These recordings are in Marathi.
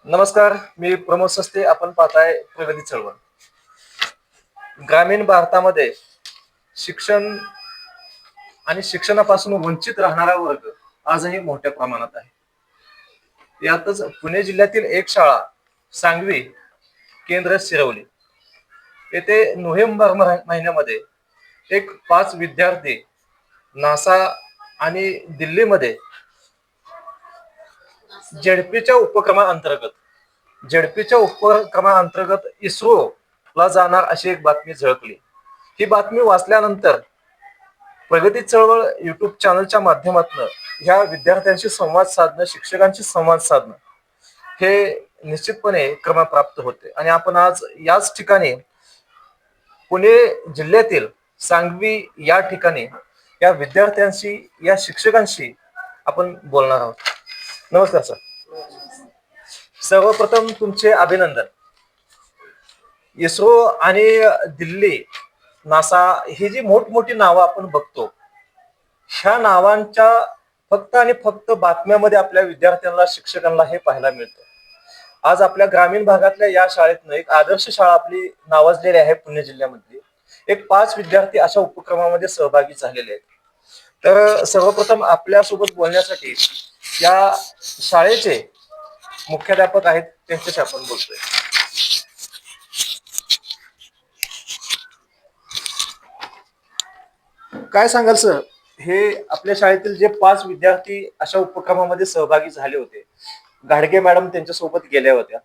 नमस्कार, मी प्रमोद सस्ते. आपण पाहताय प्रगती चळवळ. ग्रामीण भारतामध्ये शिक्षण आणि शिक्षणापासून वंचित राहणारा वर्ग आजही मोठ्या प्रमाणात आहे. यातच पुणे जिल्ह्यातील एक शाळा सांगवी केंद्र शिरवली येथे नोव्हेंबर महिन्यामध्ये एक 5 विद्यार्थी नासा आणि दिल्लीमध्ये झेडपीच्या उपक्रमाअंतर्गत इस्रो ला जाणार अशी एक बातमी झळकली. ही बातमी वाचल्यानंतर प्रगती चळवळ युट्यूब चॅनलच्या माध्यमातून ह्या विद्यार्थ्यांशी संवाद साधणं, शिक्षकांशी संवाद साधणं हे निश्चितपणे क्रमप्राप्त होते. आणि आपण आज याच ठिकाणी पुणे जिल्ह्यातील सांगवी या ठिकाणी या विद्यार्थ्यांशी, या शिक्षकांशी आपण बोलणार आहोत. नमस्कार सर. सर्वप्रथम तुमचे अभिनंदन. इस्रो आणि दिल्ली, नासा ही जी मोठमोठी नावं आपण बघतो, ह्या नावांच्या फक्त आणि फक्त बातम्यामध्ये आपल्या विद्यार्थ्यांना, शिक्षकांना हे पाहायला मिळतं. आज आपल्या ग्रामीण भागातल्या या शाळेतनं एक आदर्श शाळा आपली नावाजलेली आहे पुणे जिल्ह्यामधली. एक 5 विद्यार्थी अशा उपक्रमामध्ये सहभागी झालेले आहेत. तर सर्वप्रथम आपल्यासोबत बोलण्यासाठी या शाळेचे मुख्याध्यापक आहेत, त्यांच्याशी आपण बोलतोय. काय सांगाल सर, हे आपल्या शाळेतील जे 5 विद्यार्थी अशा उपक्रमामध्ये सहभागी झाले होते, घाडगे मॅडम त्यांच्यासोबत गेल्या होत्या.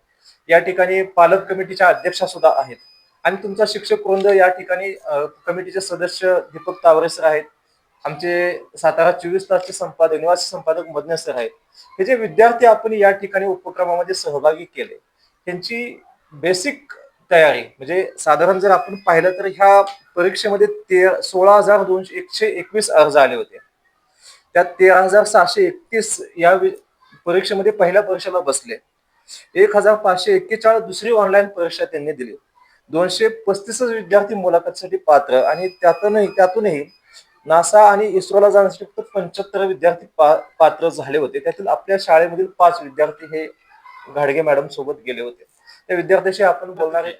या ठिकाणी पालक कमिटीच्या अध्यक्षा सुद्धा आहेत आणि तुमचा शिक्षक वृंद या ठिकाणी कमिटीचे सदस्य दीपक तावरे सर आहेत, आमचे सातारा 24 तासचे संपादक, निवासी संपादक मदने सर आहेत. हे जे विद्यार्थी आपण या ठिकाणी उपक्रमामध्ये सहभागी केले, त्यांची बेसिक तयारी म्हणजे साधारण जर आपण पाहिलं तर ह्या परीक्षेमध्ये 16,121 अर्ज आले होते. त्यात 13,631 या परीक्षेमध्ये पहिल्या परीक्षेला बसले. 1,541 दुसरी ऑनलाईन परीक्षा त्यांनी दिली. 235 विद्यार्थी मुलाखतीसाठी पात्र आणि त्यातूनही नासा आणि इस्रोला जाण्यासाठी फक्त 75 विद्यार्थी पात्र झाले होते. त्यातील आपल्या शाळेमधील 5 विद्यार्थी हे घाडगे मॅडम सोबत गेले होते. त्या विद्यार्थ्याशी आपण बोलणार आहे.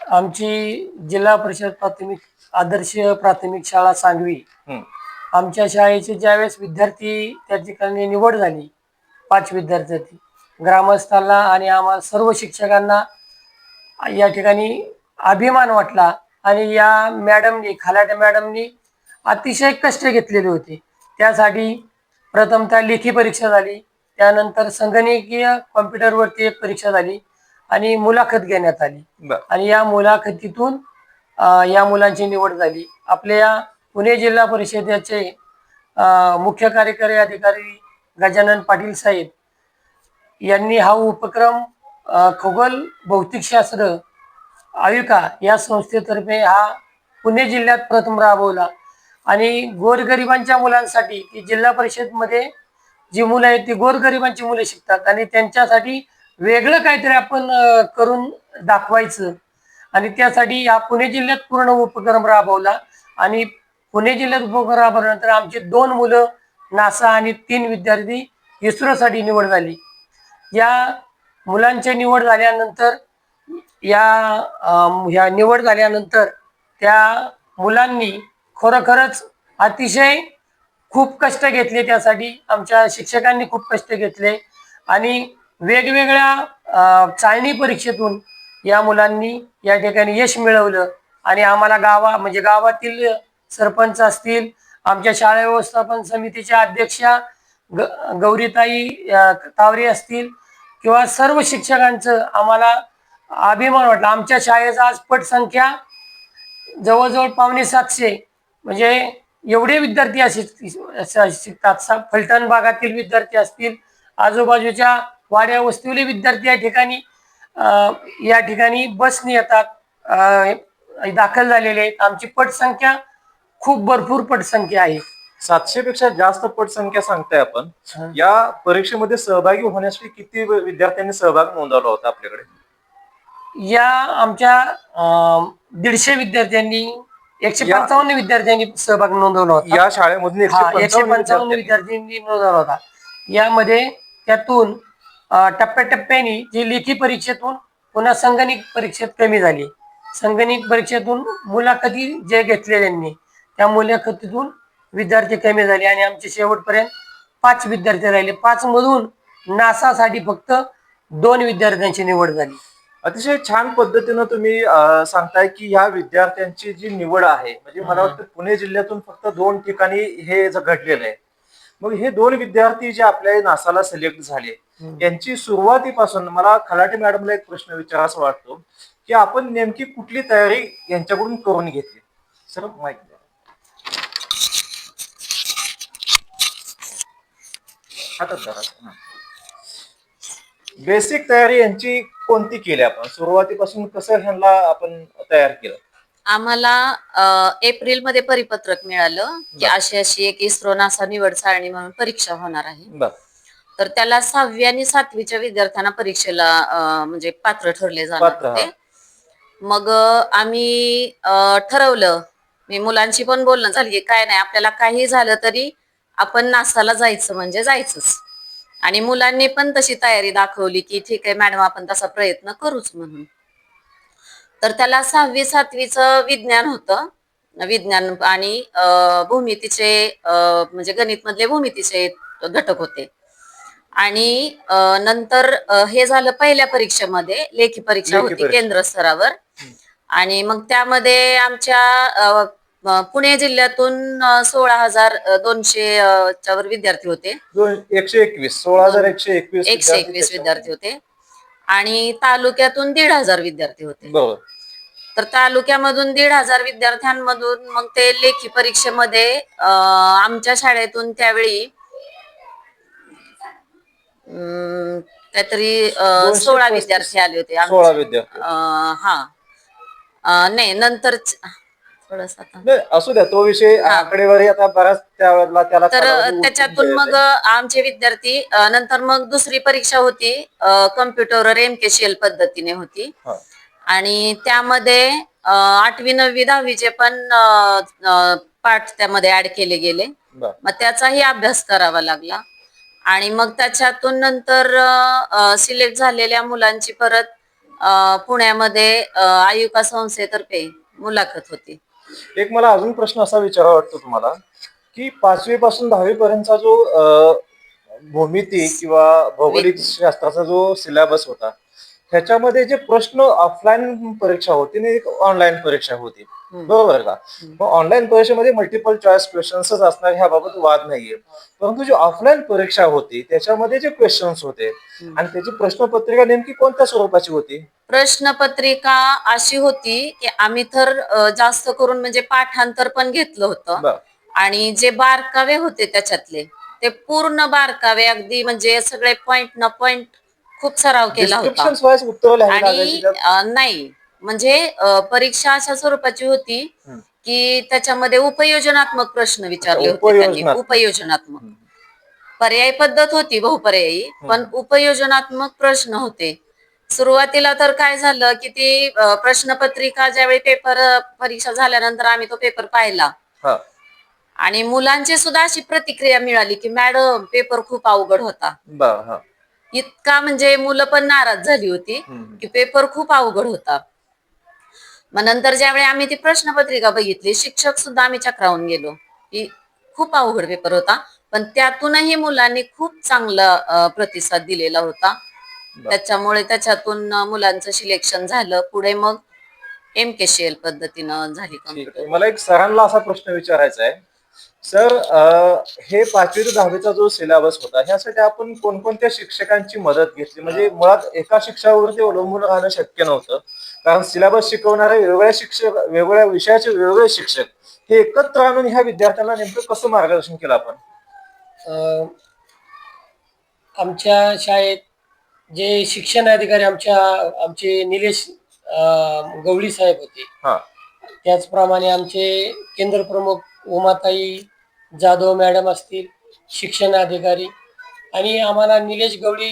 आमची जिल्हा परिषद प्राथमिक आदर्श प्राथमिक शाळा सांगवी, आमच्या शाळेचे ज्यावेळेस विद्यार्थी त्या ठिकाणी निवड झाली, 5 विद्यार्थी, ग्रामस्थांना आणि आम्हाला सर्व शिक्षकांना या ठिकाणी अभिमान वाटला. आणि या मॅडमनी, खलाटे मॅडमनी अतिशय कष्ट घेतलेले होते. त्यासाठी प्रथमतः लेखी परीक्षा झाली, त्यानंतर संगणकीय कॉम्प्युटरवरती एक परीक्षा झाली आणि मुलाखत घेण्यात आली. आणि या मुलाखतीतून या मुलांची निवड झाली. आपल्या पुणे जिल्हा परिषदेचे मुख्य कार्यकारी अधिकारी गजानन पाटील साहेब यांनी हा उपक्रम खगोल भौतिकशास्त्र आयुका या संस्थेतर्फे हा पुणे जिल्ह्यात प्रथम राबवला. आणि गोरगरिबांच्या मुलांसाठी, की जिल्हा परिषदमध्ये जी मुलं आहेत ती गोरगरिबांची मुलं शिकतात आणि त्यांच्यासाठी वेगळं काहीतरी आपण करून दाखवायचं. आणि त्यासाठी या पुणे जिल्ह्यात पूर्ण उपक्रम राबवला. आणि पुणे जिल्ह्यात उपक्रम राबवल्यानंतर आमची 2 मुलं नासा आणि 3 विद्यार्थी इस्रोसाठी निवड झाली. या मुलांची निवड झाल्यानंतर ह्या निवड झाल्यानंतर त्या मुलांनी खरोखरच अतिशय खूप कष्ट घेतले. त्यासाठी आमच्या शिक्षकांनी खूप कष्ट घेतले आणि वेगवेगळ्या चाळणी परीक्षेतून या मुलांनी या ठिकाणी यश मिळवलं. आणि आम्हाला गावातील सरपंच असतील, आमच्या शाळा व्यवस्थापन समितीच्या अध्यक्षा गौरीताई तावरे असतील, किंवा सर्व शिक्षकांचं आम्हाला अभिमान वाटला. आमच्या शाळेचा आज पटसंख्या जवळजवळ 750, म्हणजे एवढे विद्यार्थी असे शिकतात. फलटण भागातील विद्यार्थी असतील, आजूबाजूच्या वाड्या वस्तीवरील विद्यार्थी या ठिकाणी बसने येतात, दाखल झालेले आहेत. आमची पटसंख्या खूप भरपूर पटसंख्या आहे. 700 पेक्षा जास्त पटसंख्या सांगताय आपण. या परीक्षेमध्ये सहभागी होण्यासाठी किती विद्यार्थ्यांनी सहभाग नोंदवला होता आपल्याकडे? या आमच्या 150 विद्यार्थ्यांनी, 155 विद्यार्थ्यांनी सहभाग नोंदवला होता. या शाळेमधून 155 विद्यार्थ्यांनी नोंदवला होता. यामध्ये त्यातून टप्प्याटप्प्याने जी लेखी परीक्षेतून पुन्हा संगणक परीक्षेत कमी झाली. संगणक परीक्षेतून मुलाखती जे घेतलेल्यांनी त्या मुलाखतीतून विद्यार्थी कमी झाले आणि आमचे शेवटपर्यंत 5 विद्यार्थी राहिले. 5 मधून नासासाठी फक्त 2 विद्यार्थ्यांची निवड झाली. अतिशय छान पद्धतीनं तुम्ही सांगताय की ह्या विद्यार्थ्यांची जी निवड आहे, म्हणजे मला वाटतं पुणे जिल्ह्यातून फक्त 2 ठिकाणी हे घडलेलं आहे. मग हे 2 विद्यार्थी जे आपल्या नासाला सिलेक्ट झाले, यांची सुरुवातीपासून मला खलाटे मॅडमला एक प्रश्न विचारायचा वाटतो की आपण नेमकी कुठली तयारी यांच्याकडून करून घेतली? सर माहिती द्या. हातात धरा. बेसिक तयारी यांची कोणती केली आपण? सुरुवातीपासून कसं ह्यांना आपण तयार केलं? आम्हाला एप्रिल मध्ये परिपत्रक मिळालं की बर. अशी अशी एक इस्रो नासा निवड सारणी म्हणून परीक्षा होणार आहे. बर. तर त्याला 6वी आणि 7वीच्या विद्यार्थ्यांना परीक्षेला म्हणजे पात्र ठरले जाणार पात्र, होते. मग आम्ही ठरवलं, मी मुलांची पण बोलणं झाली की काय नाही, आपल्याला काही झालं तरी आपण नासाला जायचं म्हणजे जायचंच. आणि मुलांनी पण तशी तयारी दाखवली की ठीक आहे मॅडम, आपण तसा प्रयत्न करूच म्हणून. तर त्याला 6वी 7वीचं विज्ञान होतं, विज्ञान आणि भूमितीचे म्हणजे गणित मधले भूमितीचे घटक होते. आणि नंतर हे झालं पहिल्या परीक्षेमध्ये, लेखी परीक्षा लेखी होती परीक्षा. केंद्र स्तरावर. आणि मग त्यामध्ये आमच्या पुणे जिल्ह्यातून 16,200 च्या वर विद्यार्थी होते. 121 16,121 121 विद्यार्थी होते. आणि तालुक्यातून 1,500 विद्यार्थी होते. बरोबर. तर तालुक्यामधून 1,500 विद्यार्थ्यांमधून मग ते लेखी परीक्षेमध्ये आमच्या शाळेतून त्यावेळी काहीतरी 16 विद्यार्थी आले होते. 16 विद्यार्थी. हा नाही नंतर थोडस आता नाही, असू द्या, तो विषय आकडेवारी आता बराच त्याला तर कालावधी त्याच्यातून उलटून मग गेलेला आहे. आमचे विद्यार्थी नंतर मग दुसरी परीक्षा होती, कम्प्युटरवर MKCL पद्धतीने होती. हा. आणि त्यामध्ये 8वी 9वी 10वीचे पण पाठ त्यामध्ये ऍड केले गेले. बर. मग त्याचाही अभ्यास करावा लागला. आणि मग त्याच्यातून नंतर सिलेक्ट झालेल्या मुलांची परत पुण्यामध्ये आयुका संस्थेतर्फे मुलाखत होती. एक मला अजून प्रश्न असा विचारावा वाटतो तुम्हाला की 5वी पासून 10वी पर्यंतचा जो भूमिती किंवा भौगोलिक शास्त्राचा जो सिलेबस होता, त्याच्यामध्ये जे प्रश्न ऑफलाईन परीक्षा होती आणि एक ऑनलाईन परीक्षा होती, बरोबर का? मग ऑनलाईन परीक्षेमध्ये मल्टिपल चॉईस क्वेश्चन्सच असणार, ह्याबाबत वाद नाहीये. परंतु जी ऑफलाईन परीक्षा होती त्याच्यामध्ये जे क्वेश्चन्स होते आणि त्याची प्रश्नपत्रिका नेमकी कोणत्या स्वरूपाची होती? प्रश्नपत्रिका अशी होती की आम्ही तर जास्त करून म्हणजे पाठांतर पण घेतलं होतं. बर. आणि जे बारकावे होते त्याच्यातले ते पूर्ण बारकावे अगदी म्हणजे सगळे पॉइंट न पॉइंट खूप सराव केला होता. डिस्क्रिप्शन वाईज उत्तर लिहावी आणि लागायची त्यात? नाही म्हणजे परीक्षा अशा स्वरूपाची होती की त्याच्यामध्ये उपयोजनात्मक प्रश्न विचारले होते त्यांनी. उपयोजनात्मक पर्यायी पद्धत होती बहुपर्यायी, पण उपयोजनात्मक प्रश्न होते. सुरुवातीला तर काय झालं की ती प्रश्नपत्रिका ज्यावेळी पेपर परीक्षा झाल्यानंतर आम्ही तो पेपर पाहिला हा. आणि मुलांची सुद्धा अशी प्रतिक्रिया मिळाली की मॅडम पेपर खूप अवघड होता. बर. हा. इतका म्हणजे मुलं पण नाराज झाली होती की पेपर खूप अवघड होता. मग नंतर ज्यावेळी आम्ही ती प्रश्नपत्रिका बघितली, शिक्षक सुद्धा आम्ही चक्रावून गेलो की खूप अवघड पेपर होता. पण त्यातूनही मुलांनी खूप चांगला प्रतिसाद दिलेला होता. त्याच्यामुळे त्याच्यातून मुलांचं सिलेक्शन झालं. पुढे मग MKCL पद्धतीनं झाली कम्प्युटर. मला एक सरांना असा प्रश्न विचारायचा आहे. सर, हे 5वी ते 10वीचा जो सिलेबस होता, ह्यासाठी आपण कोणकोणत्या शिक्षकांची मदत घेतली? म्हणजे मुळात एका शिक्षकावरती अवलंबून राहणं शक्य नव्हतं, कारण सिलेबस शिकवणारे वेगवेगळ्या शिक्षक, वेगवेगळ्या विषयाचे वेगवेगळे शिक्षक, हे एकत्र आणून ह्या विद्यार्थ्यांना नेमकं कसं मार्गदर्शन केलं आपण? आमच्या शाळेत जे शिक्षण अधिकारी आमचे निलेश गवळी साहेब होते. हा. त्याचप्रमाणे आमचे केंद्र प्रमुख उमाताई जाधव मॅडम असतील, शिक्षण अधिकारी, आणि आम्हाला निलेश गवळी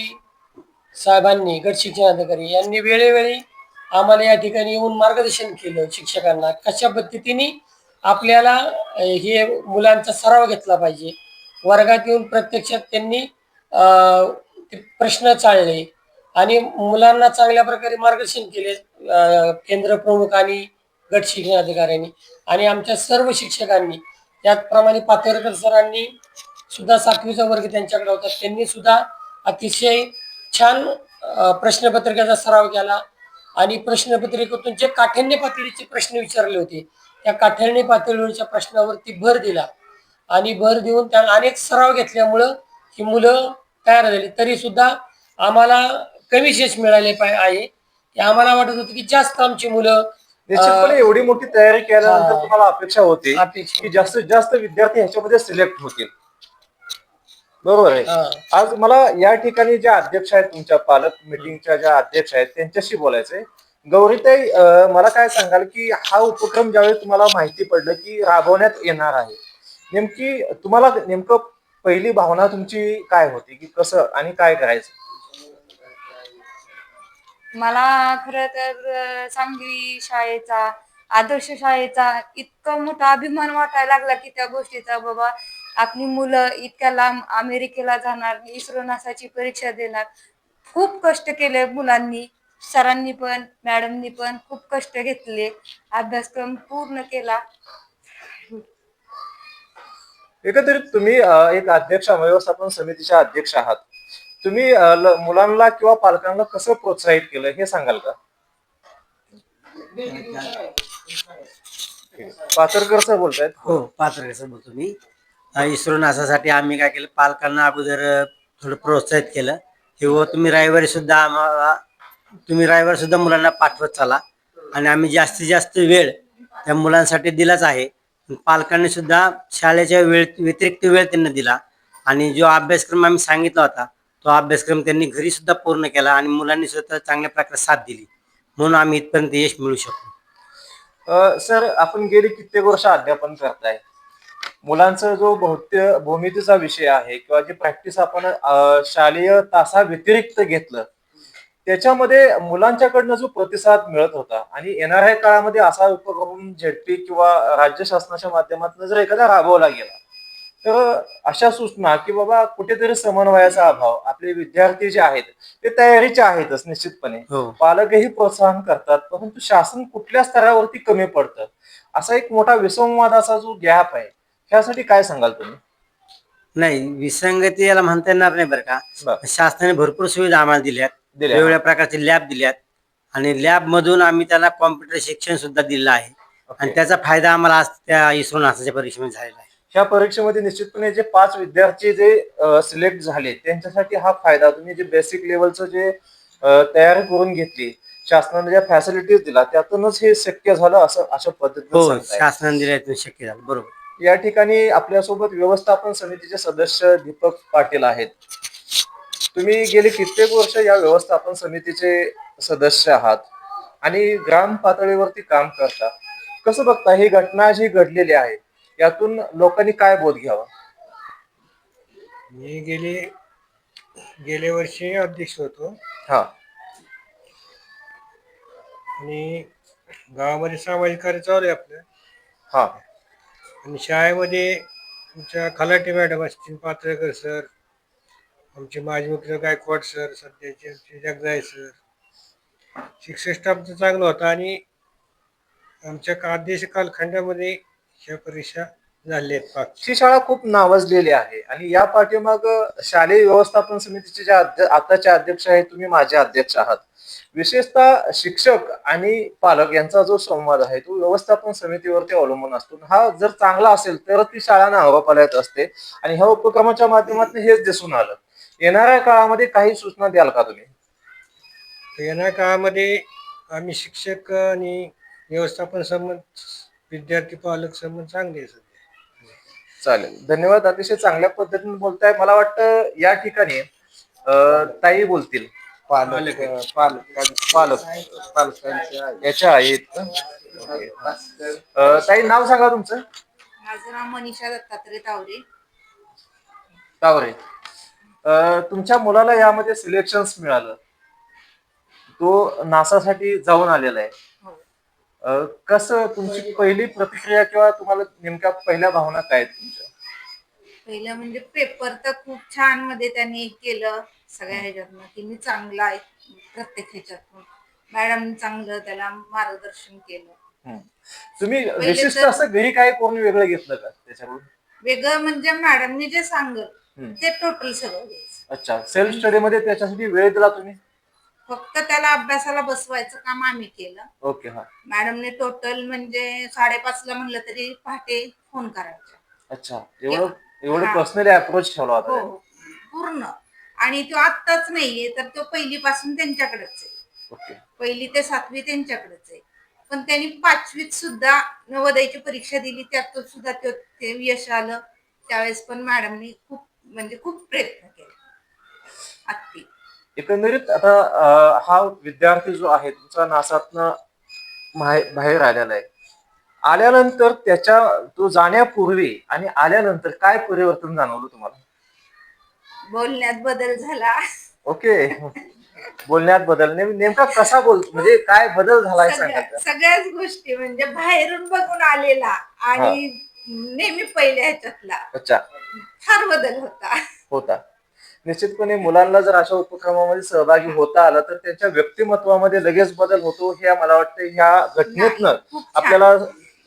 साहेबांनी, गट शिक्षण अधिकारी यांनी वेळोवेळी आम्हाला या ठिकाणी येऊन मार्गदर्शन केलं शिक्षकांना, कशा पद्धतीने आपल्याला हे मुलांचा सराव घेतला पाहिजे. वर्गात येऊन प्रत्यक्षात त्यांनी ते प्रश्न चालले आणि मुलांना चांगल्या प्रकारे मार्गदर्शन केले केंद्र प्रमुख आणि गट शिक्षण अधिकाऱ्यांनी आणि आमच्या सर्व शिक्षकांनी. त्याचप्रमाणे पाथर्कर सरांनी सुद्धा 7वीचा वर्ग त्यांच्याकडे होता, त्यांनी सुद्धा अतिशय छान प्रश्नपत्रिकेचा सराव केला आणि प्रश्नपत्रिकेतून जे काठिण्य पातळीचे प्रश्न विचारले होते त्या काठिण्य पातळीवरच्या प्रश्नावरती भर दिला आणि भर देऊन त्यांना अनेक सराव घेतल्यामुळं ही मुलं तयार झाली. तरी सुद्धा आम्हाला कमी यश मिळाले आहे. की आम्हाला वाटत होतं की जास्त आमची मुलं निश्चितपणे एवढी मोठी तयारी केल्यानंतर हा. तुम्हाला अपेक्षा होती अपेक्षा की जास्तीत जास्त विद्यार्थी ह्याच्यामध्ये सिलेक्ट होतील. बरोबर आहे. हा. आज मला या ठिकाणी ज्या अध्यक्ष आहेत, तुमच्या पालक मिटिंगच्या ज्या अध्यक्ष आहेत, त्यांच्याशी बोलायचंय. गौरीताई, मला काय सांगाल की हा उपक्रम ज्यावेळी तुम्हाला माहिती पडलं की राबवण्यात येणार आहे, नेमकी तुम्हाला नेमकं पहिली भावना तुमची काय होती की कसं आणि काय करायचं? मला खरं तर सांगवी शाळेचा, आदर्श शाळेचा इतका मोठा अभिमान वाटायला लागला की त्या गोष्टीचा, बाबा आपली मुलं इतक्या लांब अमेरिकेला जाणार, इस्रो नासाची परीक्षा देणार. खूप कष्ट केले मुलांनी, सरांनी पण मॅडमनी पण खूप कष्ट घेतले, अभ्यासक्रम पूर्ण केला. एकंदरीत तुम्ही एक अध्यक्ष व्यवस्थापन समितीच्या अध्यक्ष आहात. तुम्ही मुलांना किंवा पालकांना कसं प्रोत्साहित केलं हे सांगाल का? पाचरकर सर बोलतायत. हो, पात्रकेसर बोलतो मी. इस्रो नासासाठी आम्ही काय केलं, पालकांना अगोदर थोडं प्रोत्साहित केलं की हो तुम्ही रविवारी सुद्धा मुलांना पाठवत चला आणि आम्ही जास्तीत जास्त वेळ त्या मुलांसाठी दिलाच आहे. पालकांनी सुद्धा शाळेच्या वेळ व्यतिरिक्त वेळ त्यांना दिला आणि जो अभ्यासक्रम आम्ही सांगितला होता तो अभ्यासक्रम त्यांनी घरी सुद्धा पूर्ण केला आणि मुलांनी सुद्धा चांगल्या प्रकारे साथ दिली, म्हणून आम्ही इथपर्यंत यश मिळू शकतो. सर, आपण गेली कित्येक वर्ष अध्यापन करताय. मुलांचा जो भूमितीचा विषय आहे किंवा जी प्रॅक्टिस आपण शालेय तासा व्यतिरिक्त घेतलं, त्याच्यामध्ये मुलांच्याकडनं जो प्रतिसाद मिळत होता आणि येणाऱ्या काळामध्ये असा उपक्रम झेडपी किंवा राज्य शासनाच्या माध्यमातून जर एखादा राबवला गेला तर अशा सूचना की बाबा कुठेतरी समन्वयाचा अभाव, आपले विद्यार्थी जे आहेत ते तयारीचे आहेतच निश्चितपणे, हो. पालकही प्रोत्साहन करतात, परंतु शासन कुठल्या स्तरावरती कमी पडतं, असा एक मोठा विसंवादाचा जो गॅप आहे, त्यासाठी काय सांगाल तुम्ही? नाही, विसंगती याला म्हणता येणार नाही बरं का. शासनाने भरपूर सुविधा आम्हाला दिल्यात, वेगवेगळ्या प्रकारचे लॅब दिल्यात आणि लॅब मधून आम्ही त्याला कॉम्प्युटर शिक्षण सुद्धा दिलं आहे आणि त्याचा फायदा आम्हाला आज त्या इस्रो नासाच्या परीक्षेमध्ये झालेला आहे. ह्या परीक्षेमध्ये निश्चितपणे जे 5 विद्यार्थी जे सिलेक्ट झाले त्यांच्यासाठी हा फायदा, तुम्ही जे बेसिक लेवलचं जे तयारी करून घेतली, शासनाने ज्या फॅसिलिटीज दिला त्यातूनच हे शक्य झालं असं अशा पद्धतीने हो, सांगताय. शासनाने दिल्यातून शक्य झालं. बरोबर. या ठिकाणी आपल्यासोबत व्यवस्थापन समितीचे सदस्य दीपक पाटील आहेत. तुम्ही गेली कित्येक वर्ष या व्यवस्थापन समितीचे सदस्य आहात आणि ग्राम पातळीवरती काम करता. कसं बघता ही घटना जी घडलेली आहे यातून लोकांनी काय बोध घ्यावा? मी गेले वर्षी अध्यक्ष होतो हा. आणि गावामध्ये सामाजिक कार्य चालू आहे आपलं. हा. आणि शाळेमध्ये आमच्या खलाटे मॅडम असतील, पात्रकर सर, आमचे माजी मुख्य गायकवाड सर, सध्याचे आमचे जगजाय सर, शिक्षक स्टाफ तर चांगला होता आणि आमच्या आदेश कालखंडामध्ये ह्या परीक्षा झाल्या आहेत पाच. ही शाळा खूप नावाजलेली आहे आणि या पाठीमाग शालेय व्यवस्थापन समितीचे जे आताचे अध्यक्ष आहेत, तुम्ही माझे अध्यक्ष आहात. विशेषतः शिक्षक आणि पालक यांचा जो संवाद आहे तो व्यवस्थापन समितीवरती अवलंबून असतो. हा जर चांगला असेल तर ती शाळा नावापालट असते आणि ह्या उपक्रमाच्या माध्यमातून हेच दिसून आलं. येणाऱ्या काळामध्ये काही सूचना द्याल का तुम्ही? येणाऱ्या काळामध्ये आम्ही शिक्षक आणि व्यवस्थापन संबंध, विद्यार्थी पालक संबंध चांगले आहे. चालेल, धन्यवाद. अतिशय चांगल्या पद्धतीने बोलताय. मला वाटतं या ठिकाणी ताई बोलतील. पालक याच्या आहेत. ताई, नाव सांगा तुमचं. माझं नाव मनीषा दत्तात्रय तावरे. तावरे, तुमच्या मुलाला यामध्ये सिलेक्शन मिळालं, तो नासासाठी जाऊन आलेला आहे. कसं, तुमची पहिली प्रतिक्रिया किंवा तुम्हाला नेमक्या पहिल्या भावना काय आहेत तुमच्या? पहिलं म्हणजे पेपर तर खूप छान मध्ये त्यांनी केलं, सगळ्या ह्याच्यातनं की मी चांगला आहे प्रत्येक ह्याच्यातून. मॅडम चांगलं त्याला मार्गदर्शन केलं. हम्म. तुम्ही पहिले विशिष्ट तर- असं घरी काय कोणी वेगळं घेतलं का त्याच्याकडून? वेगळं म्हणजे मॅडमने जे सांगल हम्म. ते टोटल सगळं घ्यायचं. अच्छा, सेल्फ स्टडी मध्ये त्याच्यासाठी वेळ दिला तुम्ही? फक्त त्याला अभ्यासाला बसवायचं काम आम्ही केलं. ओके, हा. मॅडमने टोटल म्हणजे 5:30ला म्हणलं तरी पहाटे फोन करायचा. अच्छा, एवढं हा. पर्सनली अप्रोच ठेवला होता हो त्यांनी. हो, पूर्ण. आणि तो आत्ताच नाहीये तर तो पहिलीपासून त्यांच्याकडेच आहे. ओके. 1ली ते 7वी त्यांच्याकडेच आहे. पण त्यांनी 5वीत सुद्धा नवोदयची परीक्षा दिली, त्यात सुद्धा ते यश आलं. त्यावेळेस पण मॅडमनी खूप प्रयत्न केले. अगदी एकंदरीत आता हा विद्यार्थी जो आहे तुमचा नासातनं बाहेर आलेला आहे, आल्यानंतर तो जाण्यापूर्वी आणि आल्यानंतर काय परिवर्तन जाणवलं तुम्हाला? बोलण्यात बदल झाला. ओके. बोलण्यात बदल नेमका कसा म्हणजे काय बदल झाला हे सांगा का? सगळ्याच गोष्टी म्हणजे बाहेरून बघून आलेला आणि नेहमी पहिल्या ह्याच्यातला अच्छा. फार बदल होता. निश्चितपणे मुलांना जर अशा उपक्रमामध्ये सहभागी होता आला तर त्यांच्या व्यक्तिमत्वामध्ये लगेच बदल होतो, हे मला वाटतं ह्या घटनेतनं खूप छान. आपल्याला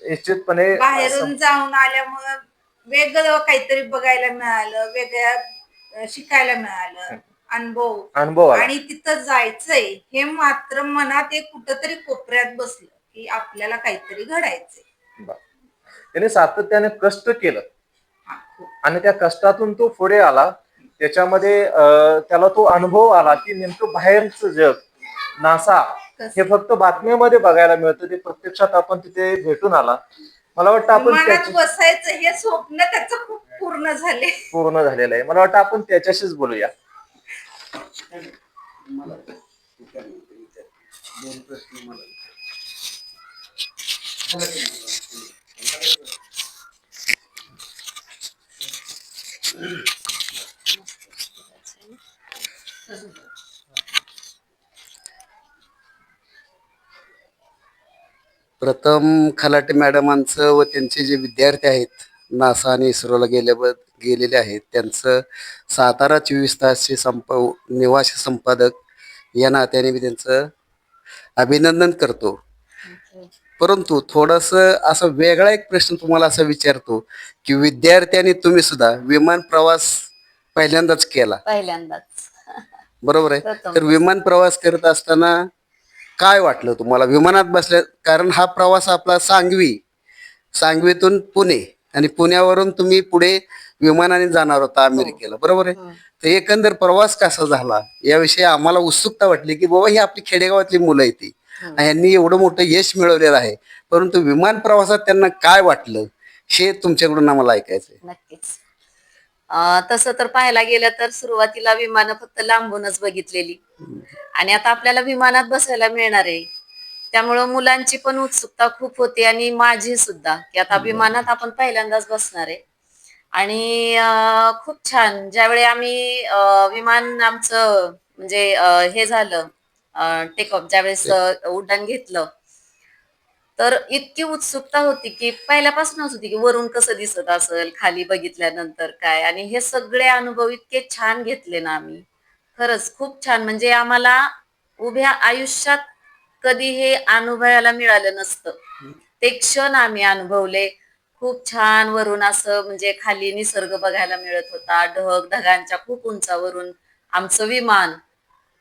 निश्चितपणे बाहेरून जाऊन आल्यामुळं वेगळं काहीतरी बघायला मिळालं, वेगळ्या शिकायला मिळालं, अनुभव आला. आणि तिथं जायचंय हे मात्र मनात एक कुठंतरी कोपऱ्यात बसलं की आपल्याला काहीतरी घडायचंय. त्याने सातत्याने कष्ट केलं हा, खूप. आणि त्या कष्टातून तो पुढे आला. त्याच्यामध्ये त्याला तो अनुभव आला की नेमकं बाहेरचं जग, नासा, हे फक्त बातम्यामध्ये बघायला मिळतं, ते प्रत्यक्षात आपण तिथे भेटून आला. मला वाटतं आपण मनात बसायचं हे स्वप्न त्याचं खूप पूर्ण झालेलं आहे. मला वाटतं आपण त्याच्याशीच बोलूया. प्रथम खलाटे मॅडमांचं व त्यांचे जे विद्यार्थी आहेत नासा आणि इस्रोला गेलेले आहेत त्यांचं सातारा 24 तासचे निवासी संपादक या नात्याने मी त्यांचं अभिनंदन करतो. परंतु थोडंसं असं वेगळा एक प्रश्न तुम्हाला असा विचारतो की विद्यार्थी तुम्ही सुद्धा विमान प्रवास पहिल्यांदाच केला, पहिल्यांदाच. बरोबर आहे? प्रथम. तर विमान प्रवास करत असताना काय वाटलं तुम्हाला विमानात बसल्या? कारण हा प्रवास आपला सांगवीतून पुणे आणि पुण्यावरून तुम्ही पुढे विमानाने जाणार होता अमेरिकेला, बरोबर आहे? तर एकंदर प्रवास कसा झाला याविषयी आम्हाला उत्सुकता वाटली की बाबा ही आपली खेडेगावातली मुलं आहे ती, यांनी एवढं मोठं यश मिळवलेलं आहे, परंतु विमान प्रवासात त्यांना काय वाटलं हे तुमच्याकडून आम्हाला ऐकायचंय. नक्कीच. तसं तर पाहायला गेलं तर सुरुवातीला विमानं फक्त लांबूनच बघितलेली आणि आता आपल्याला विमानात बसायला मिळणार आहे, त्यामुळं मुलांची पण उत्सुकता खूप होती आणि माझी सुद्धा, की आता विमानात आपण पहिल्यांदाच बसणार आहे. आणि खूप छान ज्यावेळी आम्ही विमान आमचं म्हणजे हे झालं टेक ऑफ, ज्यावेळेस उड्डाण घेतलं तर इतकी उत्सुकता होती की पहिल्यापासूनच होती की वरून कसं दिसत असेल, खाली बघितल्यानंतर काय, आणि हे सगळे अनुभव इतके छान घेतले ना आम्ही. खरंच खूप छान. म्हणजे आम्हाला उभ्या आयुष्यात कधी हे अनुभवायला मिळालं नसतं, ते क्षण आम्ही अनुभवले. खूप छान वरून असं म्हणजे खाली निसर्ग बघायला मिळत होता, ढगांच्या खूप उंचावरून आमचं विमान,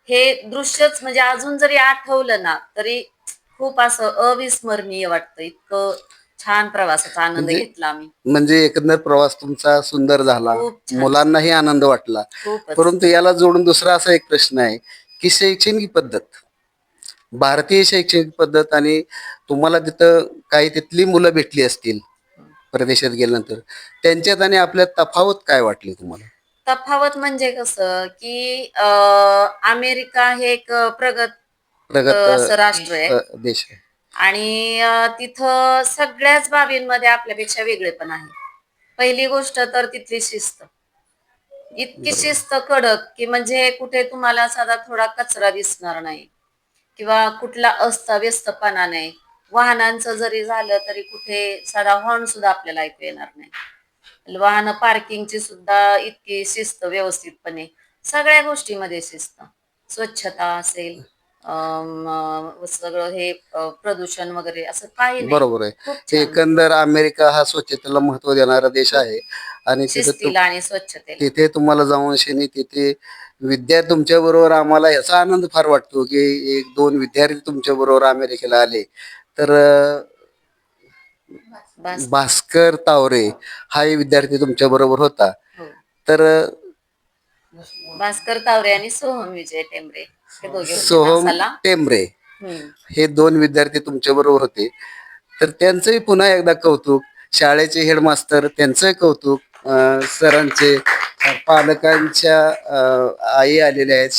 हे दृश्यच म्हणजे अजून जरी आठवलं ना तरी खूप असं अविस्मरणीय वाटतं. इतकं छान प्रवासाचा आनंद घेतला आम्ही. म्हणजे एकंदर प्रवास तुमचा सुंदर झाला, खूप छान. मुलांनाही आनंद वाटला. खूपच. परंतु याला जोडून दुसरा असा एक प्रश्न आहे की शैक्षणिक पद्धत, भारतीय शैक्षणिक पद्धत आणि तुम्हाला तिथं काही तिथली मुलं भेटली असतील परदेशात गेल्यानंतर, त्यांच्यात आणि आपल्यात तफावत काय वाटली तुम्हाला? तफावत म्हणजे कसं की अमेरिका हे एक प्रगत असं राष्ट्र आहे देश आहे आणि तिथं सगळ्याच बाबींमध्ये आपल्यापेक्षा वेगळे पण आहे. पहिली गोष्ट तर तिथली शिस्त, इतकी शिस्त कडक की म्हणजे कुठे तुम्हाला साधा थोडा कचरा दिसणार नाही किंवा कुठला अस्ताव्यस्तपणा नाही. वाहनांचं जरी झालं तरी कुठे साधा हॉर्न सुद्धा आपल्याला ऐकू येणार नाही. वाहन पार्किंगची सुद्धा इतकी शिस्त व्यवस्थितपणे, सगळ्या गोष्टीमध्ये शिस्त, स्वच्छता असेल, सगळं हे प्रदूषण वगैरे असं काही नाही. बरोबर आहे. खूप छान. एकंदर अमेरिका हा स्वच्छतेला महत्व देणारा देश आहे आणि शिस्तीला आणि स्वच्छतेला. तिथे तुम्हाला जाऊन शनी तिथे विद्यार्थी तुमच्या बरोबर आम्हाला याचा आनंद फार वाटतो की एक दोन विद्यार्थी तुमच्या बरोबर अमेरिकेला आले तर बस. भास्कर तावरे हाही विद्यार्थी तुमच्या बरोबर होता. हो. तर भास्कर तावरे आणि सोहम विजय टेंबरे हे दोघे होते सोहम नासाला. टेंबरे हम्म. हे दोन विद्यार्थी तुमच्या बरोबर होते. तर त्यांचंही पुन्हा एकदा कौतुक. शाळेचे हेडमास्तर त्यांचंही कौतुक. सरांचे पालकांच्या आई आलेल्या आहेत.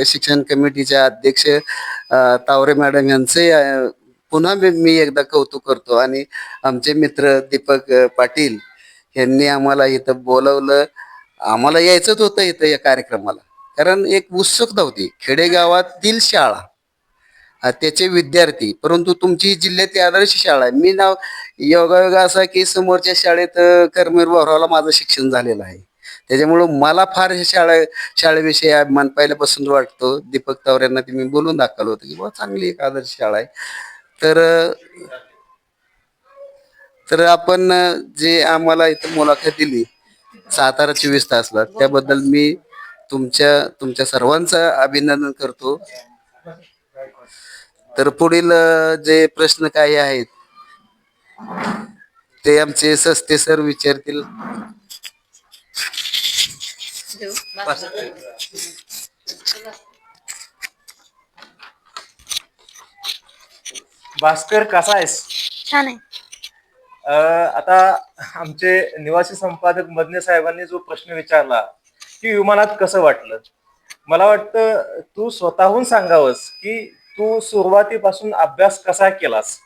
शिक्षण कमिटीच्या अध्यक्ष तावरे मॅडम यांचे पुन्हा मी एकदा कौतुक करतो. आणि आमचे मित्र दीपक पाटील यांनी आम्हाला इथं बोलवलं. आम्हाला यायचंच होतं इथं या कार्यक्रमाला, कारण एक उत्सुकता होती. खेडेगावातील शाळा त्याचे विद्यार्थी, परंतु तुमची ही जिल्ह्यातली आदर्श शाळा आहे. मी नाव योगायोगा असा की समोरच्या शाळेत करमेर बोरावला माझं शिक्षण झालेलं आहे. त्याच्यामुळं मला फार शाळेविषयी अभिमान पहिल्यापासून वाटतो. दीपक तावऱ्यांना ते मी बोलून दाखवलं होतं की बाबा चांगली एक आदर्श शाळा आहे. तर तर आपण जे आम्हाला इथं मुलाखत दिली सातारा 24 तासला, त्याबद्दल मी तुमच्या सर्वांचं अभिनंदन करतो. तर पुढील जे प्रश्न काही आहेत ते आमचे सस्ते सर विचारतील. भास्कर कसा आहेस? छान आहे. आता आमचे निवासी संपादक मदने साहेबांनी जो प्रश्न विचारला की विमानात कसं वाटलं, मला वाटतं तू स्वतःहून सांगावंस की तू सुरुवातीपासून अभ्यास कसा केलास.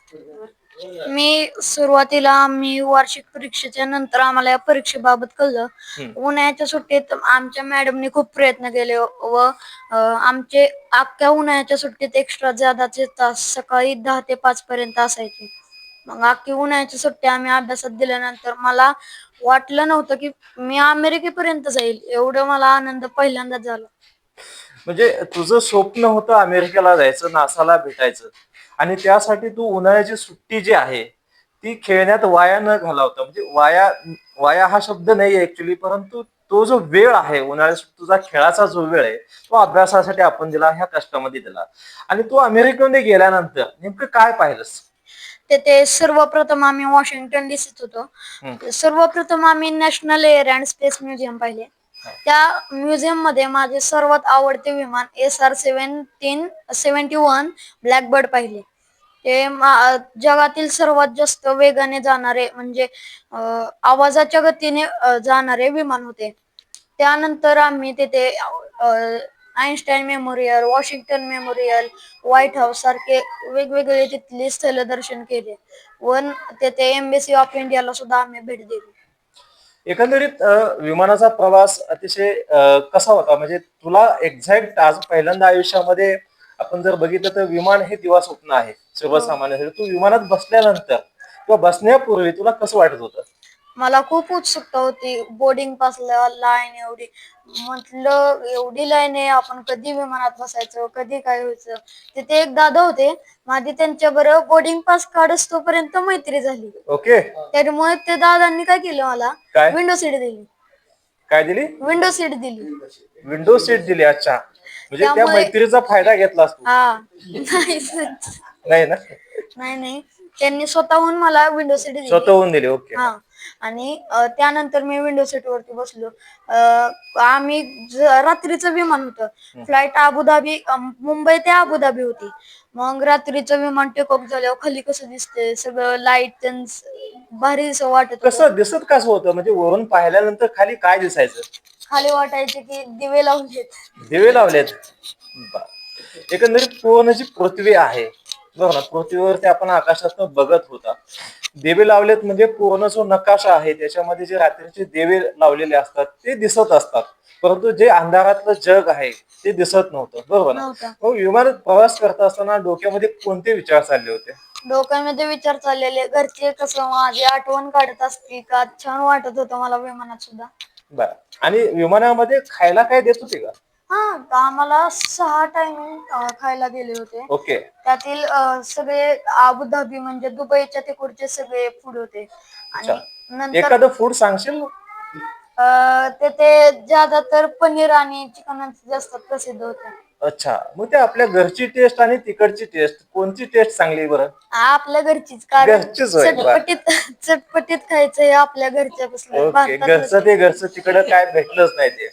मी वार्षिक परीक्षेच्या नंतर आम्हाला या परीक्षेबाबत कळलं. उन्हाळ्याच्या सुट्टीत आमच्या मॅडमनी खूप प्रयत्न केले व आमचे अख्ख्या उन्हाळ्याच्या सुट्टीत एक्स्ट्रा जादाचे तास सकाळी 10 ते 5 पर्यंत असायचे. मग अख्खी उन्हाळ्याची सुट्टी आम्ही अभ्यासात दिल्यानंतर मला वाटलं नव्हतं की मी अमेरिकेपर्यंत जाईल. एवढं मला आनंद पहिल्यांदाच झाला. म्हणजे तुझं स्वप्न होतं अमेरिकेला जायचं, नासाला भेटायचं, आणि त्यासाठी तू उन्हाळ्याची सुट्टी जी आहे ती खेळण्यात वाया न घालवता, म्हणजे वाया हा शब्द नाही ऍक्च्युली, परंतु तो जो वेळ आहे उन्हाळ्यात तुझा खेळाचा जो वेळ आहे तो अभ्यासासाठी आपण दिला, ह्या कष्टामध्ये दिला. आणि तू अमेरिकेमध्ये गेल्यानंतर नेमकं काय पाहिलंस? ते सर्वप्रथम आम्ही वॉशिंग्टन डीसीत होतो. सर्वप्रथम आम्ही national air and space museum पाहिले. त्या म्युझियम मध्ये माझे सर्वात आवडते विमान SR-71 ब्लॅकबर्ड पाहिले. ते जगातील सर्वात जास्त वेगाने जाणारे, म्हणजे आवाजाच्या गतीने जाणारे विमान होते. त्यानंतर आम्ही तिथे Einstein memorial, Washington memorial, white house सारखे वेगवेगळे तिथले स्थळ दर्शन केले व तेथे एम्बेसी ऑफ इंडियाला सुद्धा आम्ही भेट दिली. एकंदरीत विमानाचा प्रवास अतिशय कसा होता? म्हणजे तुला एक्झॅक्ट आज पहिल्यांदा आयुष्यामध्ये आपण जर बघितलं तर विमान हे दिवा स्वप्न आहे सर्वसामान्य. तू विमानात बसल्यानंतर किंवा बसण्यापूर्वी तुला कसं वाटत होतं? मला खूप उत्सुकता होती. बोर्डिंग पासला लाईन एवढी, म्हटलं एवढी लाईन आहे, आपण कधी विमानात बसायचं, कधी काय व्हायचं. तिथे एक दादा होते, माझी त्यांच्या बरोबर बोर्डिंग पास काढस तोपर्यंत मैत्री झाली. ओके. त्यामुळे ते दादांनी काय केलं, मला काय विंडो सीट दिली. काय दिली? विंडो सीट दिली. विंडो सीट दिली. अच्छा, म्हणजे त्या त्यामुळे- मैत्रीचा फायदा घेतलास तू? हा नाही ना? नाही, त्यांनी स्वतःहून मला विंडो सीट दिली. स्वतःहून दिली. ओके. हा, आणि त्यानंतर मी विंडो सीट वरती बसलो. आम्ही रात्रीचं विमान होतं. फ्लाईट अबुधाबी, मुंबई ते अबुधाबी होती. मग रात्रीचं विमान टेक ऑफ झाल्यावर खाली कसं दिसतंय, सगळं लाईट भारी असं वाटत होतं. कसं दिसत कसं होतं? म्हणजे वरून पाहिल्यानंतर खाली काय दिसायचं? खाली वाटायचे की दिवे लावलेत. दिवे लावलेत. एकंदरीत पूर्ण जी पृथ्वी आहे बघ ना, पृथ्वीवरती आपण आकाशात बघत होता, दिवे लावलेत म्हणजे पूर्ण जो नकाशा आहे त्याच्यामध्ये जे रात्रीचे दिवे लावलेले असतात ते दिसत असतात, परंतु जे अंधारातलं जग आहे ते दिसत नव्हतं. बरोबर ना? मग विमानात प्रवास करत असताना डोक्यामध्ये कोणते विचार चालले होते? डोक्यामध्ये विचार चाललेले, घरचे कसं माझी आठवण काढत असतील का, छान वाटत होतं मला विमानात सुद्धा. बर. आणि विमानामध्ये खायला काय देत होते का? हा, तर आम्हाला 6 टाइम खायला दिले होते. ओके. त्यातील सगळे अबुधाबी म्हणजे दुबईच्या तिकडचे सगळे फूड होते. अच्छा. आणि नंतर एखादं फूड सांगशील? ते ज्यादातर पनीर आणि चिकन जास्त प्रसिद्ध होते. अच्छा, मग ते आपल्या घरची टेस्ट आणि तिकडची टेस्ट कोणती टेस्ट चांगली बरं? आपल्या घरचीच, कारण घरचीच होय. बरं. चटपटीत चटपटीत खायचं हे आपल्या घरच्यापासून ओके, घरचं ते घरचं, तिकडं काय भेटलंच नाही ते.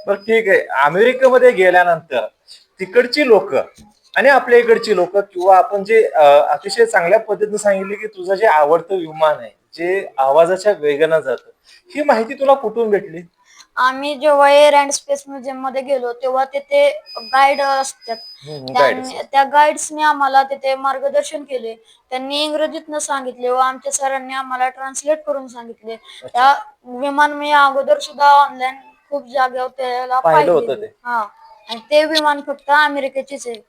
बरं ठीक आहे. अमेरिकेमध्ये गेल्यानंतर तिकडची लोक आणि आपल्या इकडची लोक, किंवा आपण जे अतिशय चांगल्या पद्धतीने सांगितले की तुझं जे आवडतं विमान आहे, जे आवाजाच्या वेगानं जातं, ही माहिती तुला कुठून भेटली? आम्ही जेव्हा एअर अँड स्पेस म्युझियम मध्ये गेलो तेव्हा तिथे गाईड असतात. गाईड्स. त्या गाईड्सने आम्हाला तिथे मार्गदर्शन केले. त्यांनी इंग्रजीतनं सांगितले व आमच्या सरांनी आम्हाला ट्रान्सलेट करून सांगितले. त्या विमान मी अगोदर सुद्धा ऑनलाईन खूप जागेवर त्याला पाहिलं होतं पाहिलेले. ते. हा, आणि ते विमान फक्त अमेरिकेचेच आहे.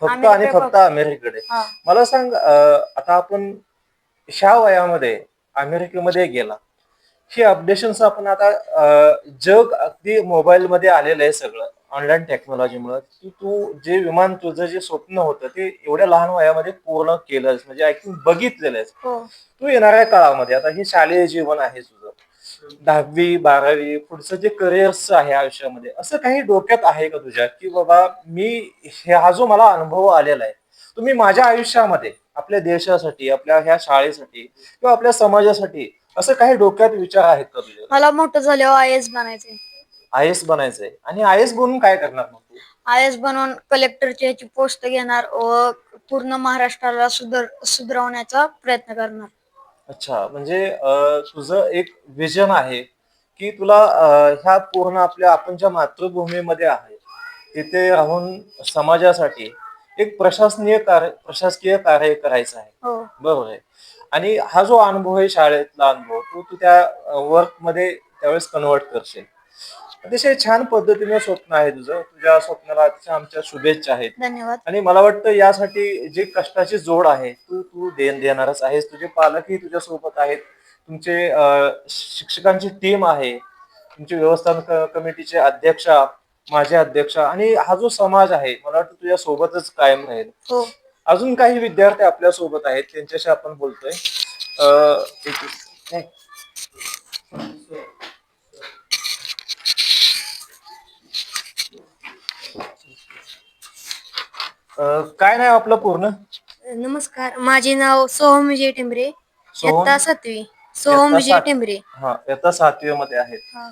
फक्त आणि फक्त अमेरिकेकडे. हा. मला सांग, आता आपण ह्या वयामध्ये अमेरिकेमध्ये गेला, ही अपडेशन्स आपण आता जग अगदी मोबाईल मध्ये आलेलं आहे सगळं ऑनलाईन टेक्नॉलॉजीमुळे, की तू जे विमान, तुझं जे स्वप्न होतं ते एवढ्या लहान वयामध्ये पूर्ण केलंस, म्हणजे आय थिंक बघितलेलं आहेस. हो. तू येणाऱ्या काळामध्ये, आता हे शालेय जीवन आहे तुझं, 10वी 12वी पुढचं जे करिअर्स आहे आयुष्यामध्ये, असं काही डोक्यात आहे का तुझ्या, की बाबा हा जो मला अनुभव आलेला आहे, तुम्ही माझ्या आयुष्यामध्ये आपल्या देशासाठी, आपल्या ह्या शाळेसाठी किंवा आपल्या समाजासाठी असं काही डोक्यात विचार आहेत का तुझे? मला मोठं झाल्यावर IAS बनायचंय. IAS बनायचंय. आणि IAS बनून काय करणार मग तू? IAS बनवून कलेक्टरची याची पोस्ट घेणार व पूर्ण महाराष्ट्राला सुधारवण्याचा प्रयत्न करणार. अच्छा, म्हणजे तुझं एक विजन आहे की तुला ह्या पूर्ण आपल्या, आपण ज्या मातृभूमीमध्ये आहे तिथे राहून समाजासाठी एक प्रशासकीय कार्य करायचं आहे. हो. बरोबर आहे. आणि हा जो अनुभव आहे शाळेतला अनुभव, तू त्या वर्क मध्ये त्यावेळेस कन्वर्ट करशील. अतिशय छान पद्धतीने स्वप्न आहे तुझं. तुझ्या स्वप्नाला अतिशय आमच्या शुभेच्छा आहेत. धन्यवाद. आणि मला वाटतं यासाठी जे कष्टाची जोड आहे तू तू देणारच आहेस. तुझे पालकही तुझ्या सोबत आहेत, तुमचे शिक्षकांची टीम आहे, तुमचे व्यवस्थापन कमिटीचे अध्यक्षा, माझे अध्यक्ष, आणि हा जो समाज आहे मला वाटतं तुझ्या सोबतच कायम राहील. हो. अजून काही विद्यार्थी आपल्या सोबत आहेत, त्यांच्याशी आपण बोलतोय. नाही. काय नाही आपलं पूर्ण? नमस्कार, माझे नाव सोहम विजय टेंबरे. सोहम? इयत्ता 7वी. सोहम विजय टेंबरे. हा, इयत्ता 7वी मध्ये आहेत. हा.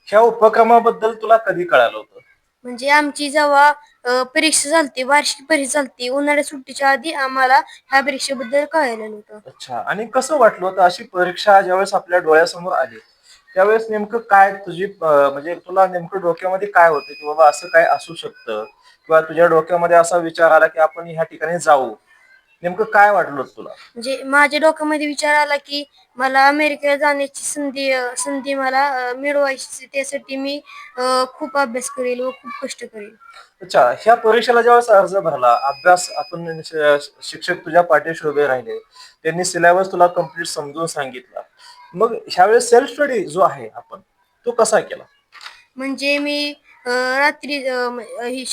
ह्या उपक्रमाबद्दल तुला कधी कळालं होतं? म्हणजे आमची जेव्हा परीक्षा झालती, वार्षिक परीक्षा झालती, उन्हाळ्या सुट्टीच्या आधी आम्हाला ह्या परीक्षेबद्दल कळालेलं होतं. अच्छा, आणि कसं वाटलं होतं अशी परीक्षा ज्यावेळेस आपल्या डोळ्यासमोर आली, त्यावेळेस नेमकं काय तुझी म्हणजे तुला नेमकं डोक्यामध्ये काय होतं की बाबा असं काय असू शकतं, किंवा तुझ्या डोक्यामध्ये असा विचार आला की आपण ह्या ठिकाणी जाऊ, नेमकं काय वाटलं होतं तुला? म्हणजे माझ्या डोक्यामध्ये विचार आला की मला अमेरिकेला जाण्याची संधी मला मिळवायची. त्यासाठी मी खूप अभ्यास करेल व खूप कष्ट करेल. अच्छा, ह्या परीक्षेला ज्यावेळेस अर्ज भरला, अभ्यास, आपण शिक्षक तुझ्या पाठीशी उभे राहिले, त्यांनी सिलेबस तुला कम्प्लीट समजून सांगितला, मग ह्यावेळेस सेल्फ स्टडी जो आहे आपण, तो कसा केला? म्हणजे मी रात्री ही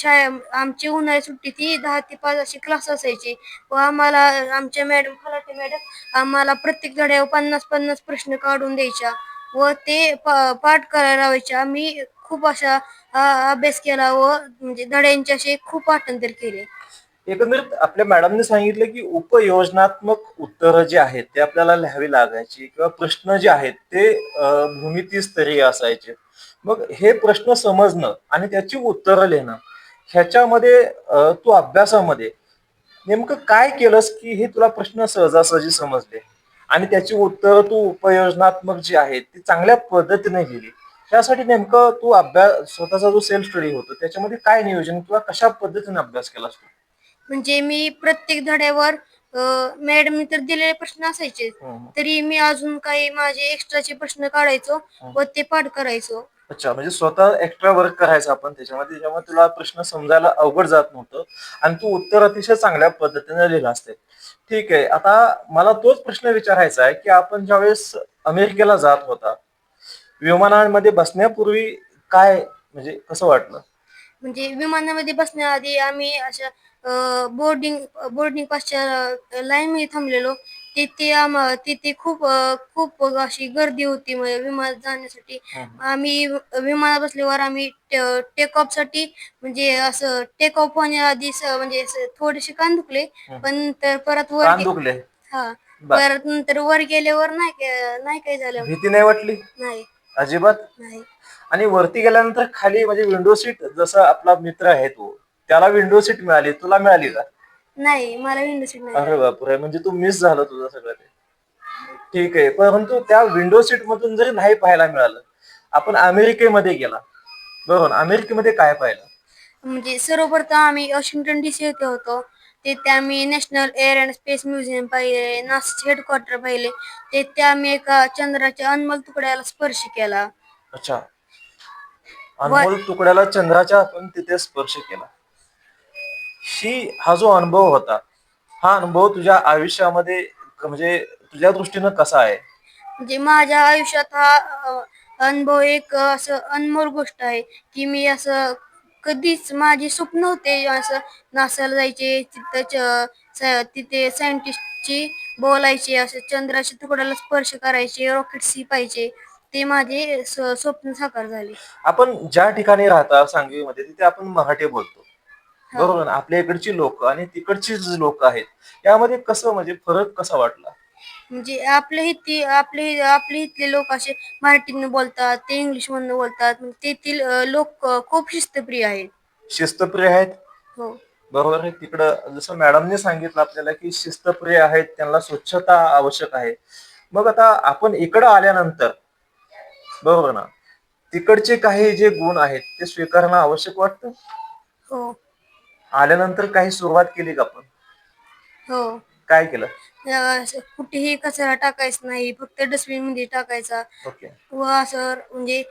आमची उन्हाळी सुट्टी ती 10 ते 5 अशी क्लास असायचे व आम्हाला आमच्या फलाटे मॅडम आम्हाला प्रत्येक धड्यावर 50-50 प्रश्न काढून द्यायच्या व ते पाठ करायला लावायच्या. आम्ही खूप अशा अभ्यास केला व म्हणजे धड्यांचे असे खूप पाठांतर केले. एकंदरीत आपल्या मॅडमने सांगितलं की उपयोजनात्मक उत्तरं जी आहेत ते आपल्याला लिहावी लागायची, किंवा प्रश्न जे आहेत ते भूमितीस्तरीय असायचे. मग हे प्रश्न समजणं आणि त्याची उत्तरं लिहिणं, ह्याच्यामध्ये तू अभ्यासामध्ये नेमकं काय केलंस की हे तुला प्रश्न सहजासहजी समजले आणि त्याची उत्तरं तू उपयोजनात्मक जी आहेत ती चांगल्या पद्धतीने लिहिली? त्यासाठी नेमकं तू अभ्यास, स्वतःचा जो सेल्फ स्टडी होतो त्याच्यामध्ये काय नियोजन किंवा कशा पद्धतीने अभ्यास केलास तू? म्हणजे मी प्रत्येक धड्यावर मॅडमने तर दिलेले प्रश्न असायचे, तरी मी अजून काही माझे एक्स्ट्राचे प्रश्न काढायचो व ते पाठ करायचो. अच्छा, म्हणजे स्वतः एक्स्ट्रा वर्क करायचं आपण त्याच्यामध्ये, त्याच्यामुळे तुला प्रश्न समजायला अवघड जात नव्हतं आणि तू उत्तर अतिशय चांगल्या पद्धतीने लिहिलं असते. ठीक आहे, आता मला तोच प्रश्न विचारायचा आहे की आपण ज्यावेळेस अमेरिकेला जात होता, विमानामध्ये बसण्यापूर्वी काय म्हणजे कसं वाटलं? म्हणजे विमानामध्ये बसण्याआधी आम्ही अशा बोर्डिंग पासच्या लाईन मध्ये थांबलेलो. तिथे खूप अशी गर्दी होती म्हणजे विमानात जाण्यासाठी. आम्ही विमानात बसल्यावर आम्ही टेक ऑफ साठी म्हणजे असं टेक ऑफ होण्याआधी म्हणजे असं थोडेसे कान दुखले. पण नंतर परत वर कान दुखले? हा बर. परत नंतर वर गेल्यावर नाही काही झालं. भीती नाही वाटली नाही अजिबात? नाही आणि वरती गेल्यानंतर खाली म्हणजे विंडो सीट, जसं आपला मित्र आहे तो, त्याला विंडो सीट मिळाली, तुला मिळाली का? नाही मला विंडो सीट नाही. अरे बापरे, म्हणजे तू मिस झालं तुझं सगळं ते. ठीक आहे, परंतु त्या विंडो सीट मधून जरी नाही पाहायला मिळालं, आपण अमेरिकेमध्ये गेला, बरोबर, अमेरिकेमध्ये काय पाहिलं? म्हणजे सर्वप्रथम आम्ही वॉशिंग्टन DC येथे होतो. तिथे आम्ही national air and space museum पाहिले, नासाचे हेडक्वार्टर पाहिले. तिथे आम्ही एका चंद्राच्या अनमोल तुकड्याला स्पर्श केला. अच्छा, अनमोल तुकड्याला चंद्राच्या आपण तिथे स्पर्श केला. हा जो अनुभव होता, हा अनुभव तुझ्या आयुष्यामध्ये म्हणजे तुझ्या दृष्टीनं कसा आहे? म्हणजे माझ्या आयुष्यात हा अनुभव एक असं अनमोल गोष्ट आहे की मी असं कधीच माझे स्वप्न होते असं नासाला जायचे, तिथे सायंटिस्टची बोलायचे, असं चंद्राच्या तुकड्याला स्पर्श करायचे, रॉकेट्स पाहिजे. ते माझे स्वप्न साकार झाले. आपण ज्या ठिकाणी राहता सांगवीमध्ये, तिथे आपण मराठी बोलतो, हा. बरोबर ना? आपल्या इकडची लोक आणि तिकडची जी लोक आहेत, यामध्ये कसं म्हणजे फरक कसा वाटला? म्हणजे आपले इथले लोक असे मराठीतनं बोलतात, ते इंग्लिश मधनं बोलतात. तेथील लोक खूप शिस्तप्रिय आहेत. शिस्तप्रिय आहेत, हो. बरोबर आहे. तिकडं जसं मॅडमने सांगितलं आपल्याला की शिस्तप्रिय आहेत, त्यांना स्वच्छता आवश्यक आहे. मग आता आपण इकडं आल्यानंतर, बरोबर ना, तिकडचे काही जे गुण आहेत ते स्वीकारणं आवश्यक वाटतं. हो. आल्यानंतर काही सुरुवात केली का आपण? हो. काय केलं? असं कुठेही कचरा टाकायचा नाही, फक्त डस्टबिन मध्ये टाकायचा. ओके. व असं म्हणजे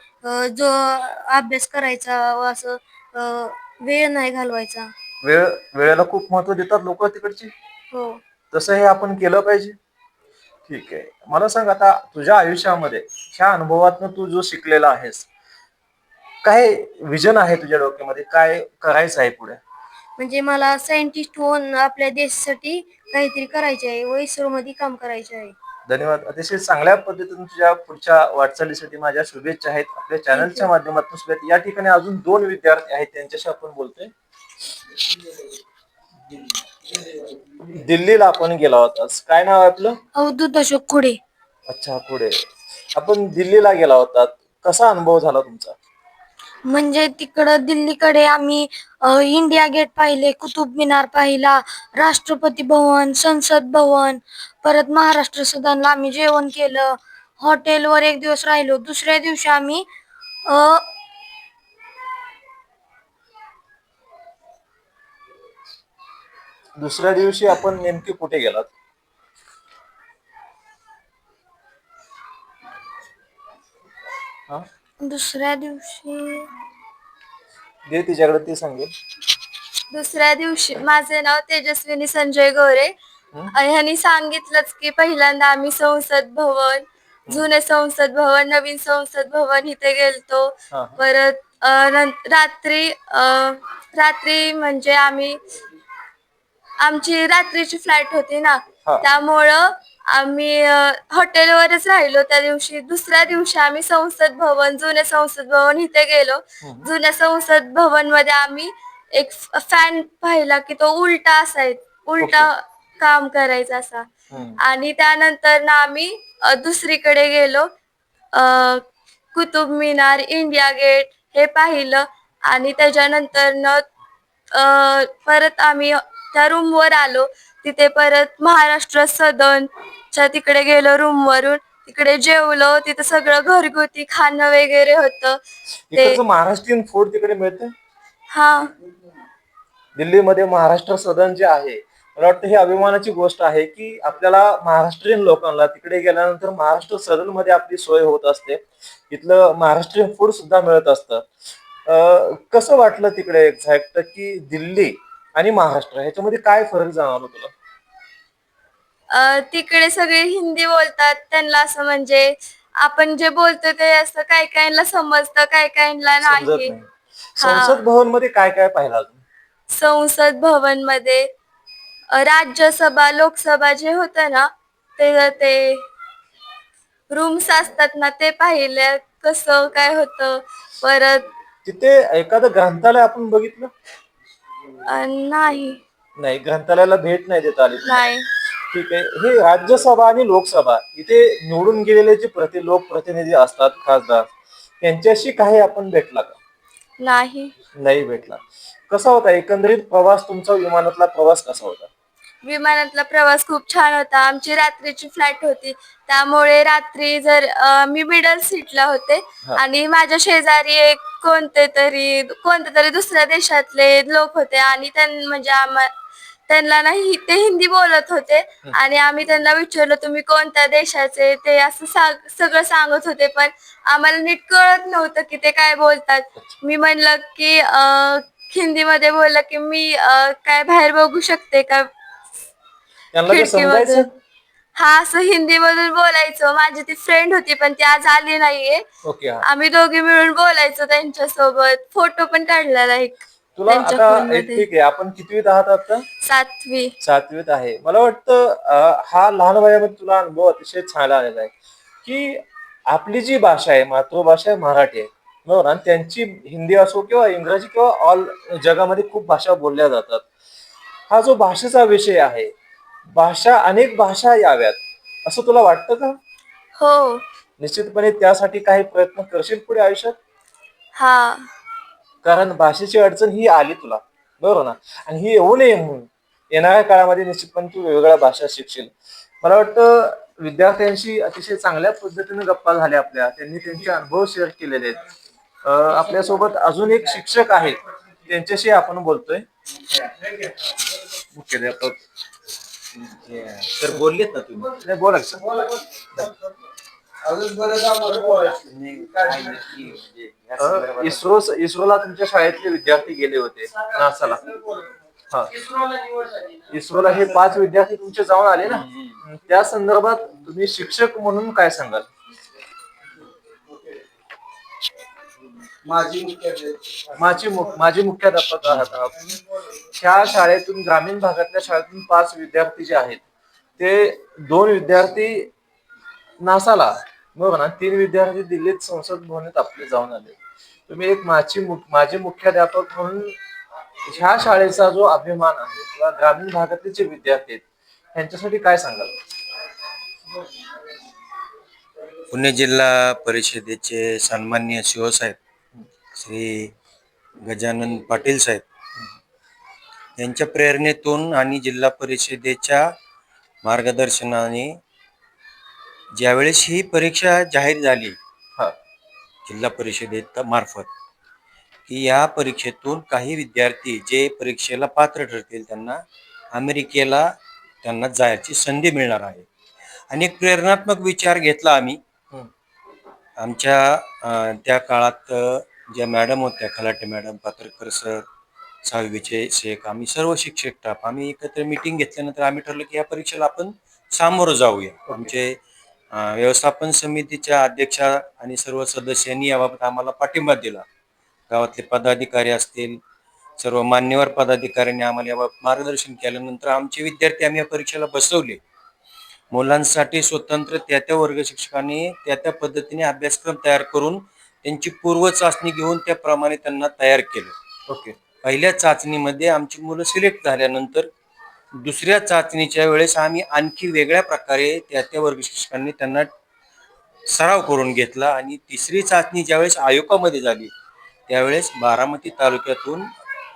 जो अभ्यास करायचा व असं वेळ नाही घालवायचा. वेळेला खूप महत्व देतात लोक तिकडची, हो. तसं हे आपण केलं पाहिजे. ठीक आहे, मला सांग आता तुझ्या आयुष्यामध्ये ह्या अनुभवातून तू जो शिकलेला आहेस, काय विजन आहे तुझ्या डोक्यामध्ये, काय करायचं आहे पुढे? म्हणजे मला सायंटिस्ट होऊन आपल्या देशासाठी काहीतरी करायचे आहे व इस्रो मध्ये काम करायचे आहे. धन्यवाद. अतिशय चांगल्या पद्धतीने तुझ्या पुढच्या वाटचालीसाठी माझ्या शुभेच्छा आहेत. आपल्या चॅनलच्या माध्यमातून सुद्धा या ठिकाणी अजून 2 विद्यार्थी आहेत, त्यांच्याशी आपण बोलतोय. दिल्लीला आपण गेला होतास, काय नाव आहे आपलं? अवधूत अशोक खुडे. अच्छा, पुढे आपण दिल्लीला गेला होता, कसा अनुभव झाला तुमचा? म्हणजे तिकडं दिल्लीकडे आम्ही इंडिया गेट पाहिले, कुतुब मिनार पाहिला, राष्ट्रपती भवन, संसद भवन, परत महाराष्ट्र सदनला आम्ही जेवण केलं. हॉटेलवर एक दिवस राहिलो. दुसऱ्या दिवशी आम्ही दुसऱ्या दिवशी आपण नेमके कुठे गेलात? दुसऱ्या दिवशी दे तिच्याकडे, ते सांगेल. दुसऱ्या दिवशी माझे नाव तेजस्विनी संजय गोरे. ह्यांनी सांगितलंच की पहिल्यांदा आम्ही संसद भवन, जुने संसद भवन, नवीन संसद भवन इथे गेलतो. परत रात्री म्हणजे आमची रात्रीची फ्लाईट होती ना, त्यामुळं आम्ही हॉटेलवरच राहिलो त्या दिवशी. दुसऱ्या दिवशी आम्ही संसद भवन, जुने संसद भवन इथे गेलो. जुन्या संसद भवन मध्ये आम्ही एक फॅन पाहिला की तो उलटा काम करायचा असा. आणि त्यानंतर ना आम्ही दुसरीकडे गेलो. कुतुब मिनार, इंडिया गेट हे पाहिलं. आणि त्याच्यानंतर न परत आम्ही त्या रूम वर आलो. तिथे परत महाराष्ट्र सदनच्या तिकडे गेलो. रूम वरून तिकडे जेवलो. तिथे सगळं घरगुती खाणं वगैरे होतं. इकडचं महाराष्ट्रीयन फूड तिकडे मिळतं. हा, दिल्लीमध्ये महाराष्ट्र सदन जे आहे, मला वाटतं ही अभिमानाची गोष्ट आहे की आपल्याला महाराष्ट्रीयन लोकांना तिकडे गेल्यानंतर महाराष्ट्र सदन मध्ये आपली सोय होत असते. इथलं महाराष्ट्रीयन फूड सुद्धा मिळत असतं. कसं वाटलं तिकडे एक्झॅक्ट की दिल्ली आणि महाराष्ट्र ह्याच्यामध्ये काय फरक जाणवला तुला? तिकडे सगळे हिंदी बोलतात. त्यांना असं म्हणजे आपण जे बोलतो ते असं काही काहींना समजतं, काही काहींना समजत नाही. नाही. संसद भवन मध्ये काय काय पाहिलं अजून? संसद भवन मध्ये राज्यसभा लोकसभा जे होतं ना ते रूम्स असतात ना ते पाहिले, कसं काय होतं. परत तिथे एखादं ग्रंथालय आपण बघितलं? नाही नाही, ग्रंथालयाला भेट नाही देता आली तुम्हाला. नाही ठीक आहे. हे राज्यसभा आणि लोकसभा इथे निवडून गेलेले जे लोकप्रतिनिधी असतात, खासदार, त्यांच्याशी काही आपण भेटला का? नाही नाही भेटला. कसा होता एकंदरीत प्रवास तुमचा? विमानातला प्रवास कसा होता? विमानातला प्रवास खूप छान होता. आमची रात्रीची फ्लाईट होती, त्यामुळे रात्री जर मी मिडल सीटला होते हा. आणि माझ्या शेजारी एक कोणत्या तरी दुसऱ्या देशातले लोक होते आणि म्हणजे त्यांना नाही ते हिंदी बोलत होते आणि आम्ही त्यांना विचारलं तुम्ही कोणत्या देशाचे, ते असं सगळं सांगत होते, पण आम्हाला नीट कळत नव्हतं की ते काय बोलतात. मी म्हणलं की हिंदीमध्ये बोललं की मी काय बाहेर बघू शकते का त्यांना ते खिडकीमधून. समजायचं? हा, असं हिंदी मधून बोलायचो. माझी ती फ्रेंड होती पण ती आज आली नाहीये. ओके. हा. आम्ही दोघी मिळून बोलायचो त्यांच्यासोबत. फोटो पण काढलेला एक तुला त्यांच्या आता फोनमध्ये. ठीक आहे, आपण कितवीत आहात आता? 7वी. 7वीत आहे. मला वाटतं हा लहान वयामध्ये तुला अनुभव अतिशय छान आलेला आहे की आपली जी भाषा आहे, मातृभाषा आहे मराठी आहे, बरोबर, आणि त्यांची हिंदी असो किंवा इंग्रजी किंवा ऑल जगामध्ये खूप भाषा बोलल्या जातात. हा जो भाषेचा विषय आहे, अनेक भाषा याव्यात असं तुला वाटतं का? हो. निश्चितपणे त्यासाठी काही प्रयत्न करशील पुढे आयुष्यात? हा. कारण भाषेची अडचण ही आली तुला, बरोबर ना, आणि ही येऊ नये म्हणून येणाऱ्या काळामध्ये निश्चितपणे तू वेगवेगळ्या भाषा शिकशील. मला वाटतं विद्यार्थ्यांशी अतिशय चांगल्या पद्धतीने गप्पा झाल्या आपल्या, त्यांनी त्यांचे अनुभव शेअर केलेले आहेत. आपल्यासोबत अजून एक शिक्षक आहेत, त्यांच्याशी आपण बोलतोय. मुख्याध्यापक तर बोललेत ना तुम्ही? नाही, बोला की, सर. इस्रोला तुमच्या शाळेतले विद्यार्थी गेले होते, नासाला. हा, इस्रोला हे 5 विद्यार्थी तुमचे जाऊन आले ना, त्या संदर्भात तुम्ही शिक्षक म्हणून काय सांगाल? माझी मुख्याध्यापक आहात आपण. ह्या शाळेतून, ग्रामीण भागातल्या शाळेतून 5 विद्यार्थी जे आहेत ते 2 विद्यार्थी नासाला, बरोबर ना, 3 विद्यार्थी दिल्लीत संसद भवनात आपले जाऊन आले. तुम्ही एक माझे मुख्याध्यापक म्हणून ह्या शाळेचा जो अभिमान आहे किंवा ग्रामीण भागातले जे विद्यार्थी आहेत त्यांच्यासाठी काय सांगाल? पुणे जिल्हा परिषदेचे सन्माननीय शिवसाहेब श्री गजानन पाटील साहेब यांच्या प्रेरणेतून आणि जिल्हा परिषदेच्या मार्गदर्शनाने ज्यावेळेस ही परीक्षा जाहीर झाली जिल्हा परिषदेत मार्फत की या परीक्षेतून काही विद्यार्थी जे परीक्षेला पात्र ठरतील त्यांना अमेरिकेला जायची संधी मिळणार आहे. आणि एक प्रेरणात्मक विचार घेतला आम्ही. आमच्या त्या काळात ज्या मॅडम होत्या, खलाटे मॅडम, पात्रकर सर, 6वीचे शेख, आम्ही सर्व शिक्षक स्टाफ आम्ही एकत्र मिटिंग घेतल्यानंतर आम्ही ठरलं की या परीक्षेला आपण सामोरं जाऊया. आमचे व्यवस्थापन समितीच्या अध्यक्षा आणि सर्व सदस्यांनी याबाबत आम्हाला पाठिंबा दिला. गावातले पदाधिकारी असतील, सर्व मान्यवर पदाधिकाऱ्यांनी आम्हाला याबाबत मार्गदर्शन केल्यानंतर आमचे विद्यार्थी आम्ही या परीक्षेला बसवले. मुलांसाठी स्वतंत्र त्या वर्ग शिक्षकांनी त्या पद्धतीने अभ्यासक्रम तयार करून त्यांची पूर्व चाचणी घेऊन त्याप्रमाणे त्यांना तयार केलं. ओके. पहिल्या चाचणीमध्ये आमची मुलं सिलेक्ट झाल्यानंतर दुसऱ्या चाचणीच्या वेळेस आम्ही आणखी वेगळ्या प्रकारे त्या वर्ग शिक्षकांनी त्यांना सराव करून घेतला. आणि तिसरी चाचणी ज्यावेळेस आयोगामध्ये झाली त्यावेळेस बारामती तालुक्यातून,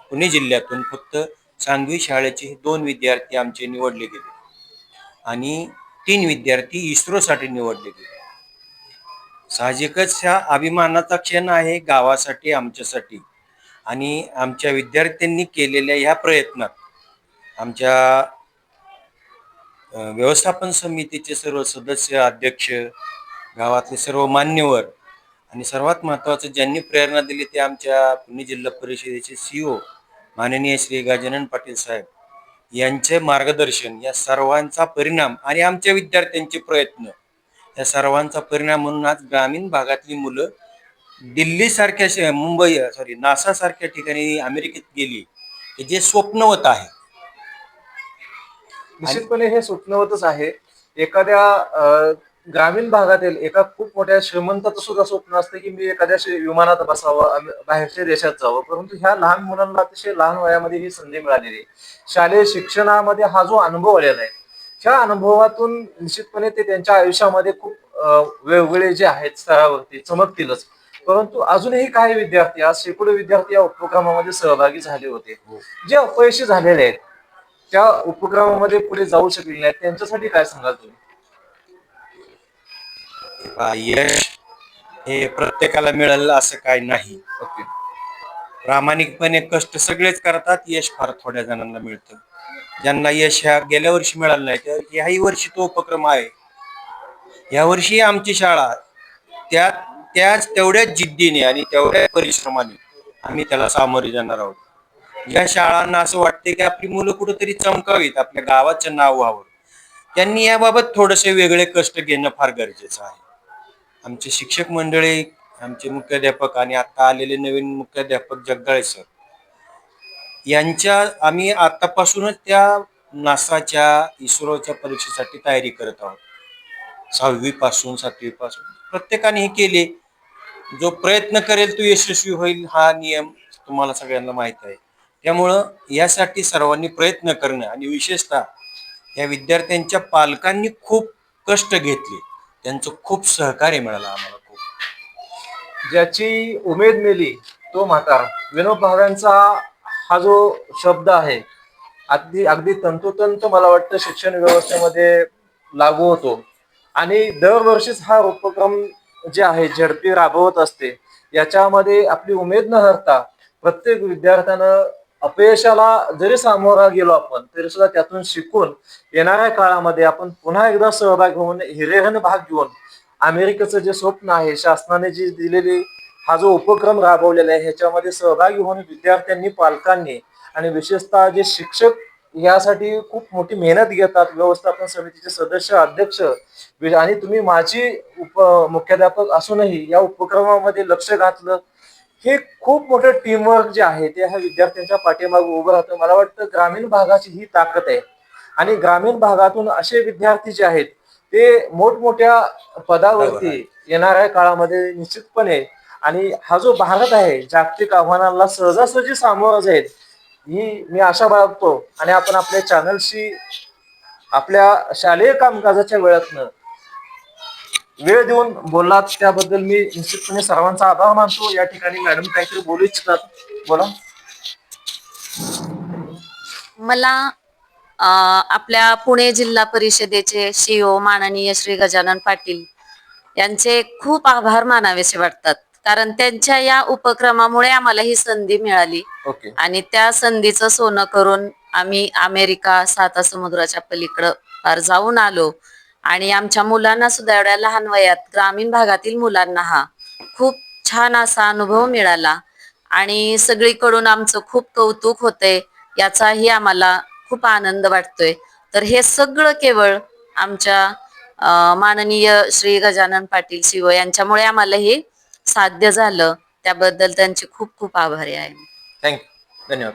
पुणे जिल्ह्यातून फक्त सांगवी शाळेचे 2 विद्यार्थी आमचे निवडले गेले आणि 3 विद्यार्थी इस्रोसाठी निवडले गेले. साहजिकच हा अभिमानाचा क्षण आहे गावासाठी, आमच्यासाठी. आणि आमच्या विद्यार्थ्यांनी केलेल्या ह्या प्रयत्नात आमच्या व्यवस्थापन समितीचे सर्व सदस्य, अध्यक्ष, गावातले सर्व मान्यवर आणि सर्वात महत्त्वाचं ज्यांनी प्रेरणा दिली ते आमच्या पुणे जिल्हा परिषदेचे CEO माननीय श्री गजानन पाटील साहेब यांचे मार्गदर्शन, या सर्वांचा परिणाम आणि आमच्या विद्यार्थ्यांचे प्रयत्न या सर्वांचा परिणाम म्हणून आज ग्रामीण भागातली मुलं दिल्ली सारख्या नासा सारख्या ठिकाणी अमेरिकेत गेली, की जे स्वप्नवत आहे. निश्चितपणे हे स्वप्नवतच आहे. एखाद्या ग्रामीण भागातील एका खूप मोठ्या श्रीमंताचं सुद्धा स्वप्न असतं की मी एखाद्या विमानात बसावं, बाहेरच्या देशात जावं. परंतु ह्या लहान मुलांना अतिशय लहान वयामध्ये ही संधी मिळालेली आहे. शालेय शिक्षणामध्ये हा जो अनुभव आलेला आहे, ह्या अनुभवातून निश्चितपणे ते त्यांच्या आयुष्यामध्ये खूप वेगवेगळे जे आहेत स्तरावरती चमकतीलच. परंतु अजूनही काही विद्यार्थी, आज शेकडो विद्यार्थी या उपक्रमामध्ये सहभागी झाले होते, जे अपयशी झालेले आहेत, त्या उपक्रमामध्ये पुढे जाऊ शकले नाहीत, त्यांच्यासाठी काय सांगाल तुम्ही? यश हे प्रत्येकाला मिळालं असं काही नाही. ओके. प्रामाणिकपणे कष्ट सगळेच करतात, यश फार थोड्या जणांना मिळतं. ज्यांना यश ह्या गेल्या वर्षी मिळालं नाही, तर ह्याही वर्षी तो उपक्रम आहे. या वर्षी आमची शाळा त्याच तेवढ्याच जिद्दीने आणि तेवढ्या परिश्रमाने आम्ही त्याला सामोरे जाणार आहोत. या शाळांना असं वाटते की आपली मुलं कुठेतरी चमकावीत, आपल्या गावाचं नाव व्हावं. त्यांनी याबाबत थोडेसे वेगळे कष्ट घेणं फार गरजेचं आहे. आमचे शिक्षक मंडळी, आमचे मुख्याध्यापक आणि आता आलेले नवीन मुख्याध्यापक जगदाळे सर यांच्या आम्ही आतापासूनच त्या नासाच्या इस्रोच्या परीक्षेसाठी तयारी करत आहोत. 6वी पासून 7वी पासून प्रत्येकाने हे केले. जो प्रयत्न करेल तो यशस्वी होईल, हा नियम तुम्हाला सगळ्यांना माहित आहे. त्यामुळं यासाठी सर्वांनी प्रयत्न करणं आणि विशेषतः या विद्यार्थ्यांच्या पालकांनी खूप कष्ट घेतले, त्यांचं खूप सहकार्य मिळालं आम्हाला. खूप ज्याची उमेद मेली तो म्हातारा, विनोद भाव्यांचा हा जो शब्द आहे अगदी अगदी तंतोतंत मला वाटतं शिक्षण व्यवस्थेमध्ये लागू होतो. आणि दरवर्षीच हा उपक्रम जे आहे झडपी राबवत असते. याच्यामध्ये आपली उमेद न हरता प्रत्येक विद्यार्थ्यानं अपयशाला जरी सामोरा गेलो आपण, तरी सुद्धा त्यातून शिकून येणाऱ्या काळामध्ये आपण पुन्हा एकदा सहभाग होऊन हिरेहन भाग घेऊन अमेरिकेचं जे स्वप्न आहे, शासनाने जी दिलेली हा जो उपक्रम राबवलेला आहे, ह्याच्यामध्ये सहभागी होऊन विद्यार्थ्यांनी, पालकांनी आणि विशेषतः जे शिक्षक यासाठी खूप मोठी मेहनत घेतात, व्यवस्थापन समितीचे सदस्य, अध्यक्ष आणि तुम्ही माझी मुख्याध्यापक असूनही या उपक्रमामध्ये लक्ष घातलं, हे खूप मोठं टीमवर्क जे आहे ते ह्या विद्यार्थ्यांच्या पाठीमागे उभं राहतं. मला वाटतं ग्रामीण भागाची ही ताकद आहे. आणि ग्रामीण भागातून असे विद्यार्थी जे आहेत ते मोठमोठ्या पदावरती येणाऱ्या काळामध्ये निश्चितपणे, आणि हा जो भारत आहे जागतिक आव्हानांना सहजासहजी सामोरा जाईल ही मी आशा बाळगतो. आणि आपण आपल्या चॅनलशी आपल्या शालेय कामकाजाच्या वेळातनं वेळ देऊन बोललात, त्याबद्दल मी निश्चितपणे सर्वांचा आभार मानतो. या ठिकाणी मॅडम काहीतरी बोलू इच्छितात, बोला. मला आपल्या पुणे जिल्हा परिषदेचे CEO माननीय श्री गजानन पाटील यांचे खूप आभार मानावेसे वाटतात. कारण त्यांच्या या उपक्रमामुळे आम्हाला ही संधी मिळाली. ओके. आणि त्या संधीचं सोनं करून आम्ही अमेरिका, 7 समुद्राच्या पलीकडं पार जाऊन आलो. आणि आमच्या मुलांना सुद्धा एवढ्या लहान वयात, ग्रामीण भागातील मुलांना हा खूप छान असा अनुभव मिळाला. आणि सगळीकडून आमचं खूप कौतुक होतंय, याचाही आम्हाला खूप आनंद वाटतोय. तर हे सगळं केवळ आमच्या माननीय श्री गजानन पाटील CEO यांच्यामुळे आम्हाला हे साध्य झालं. त्याबद्दल त्यांचे खूप खूप आभारी आहे. थँक्यू, धन्यवाद.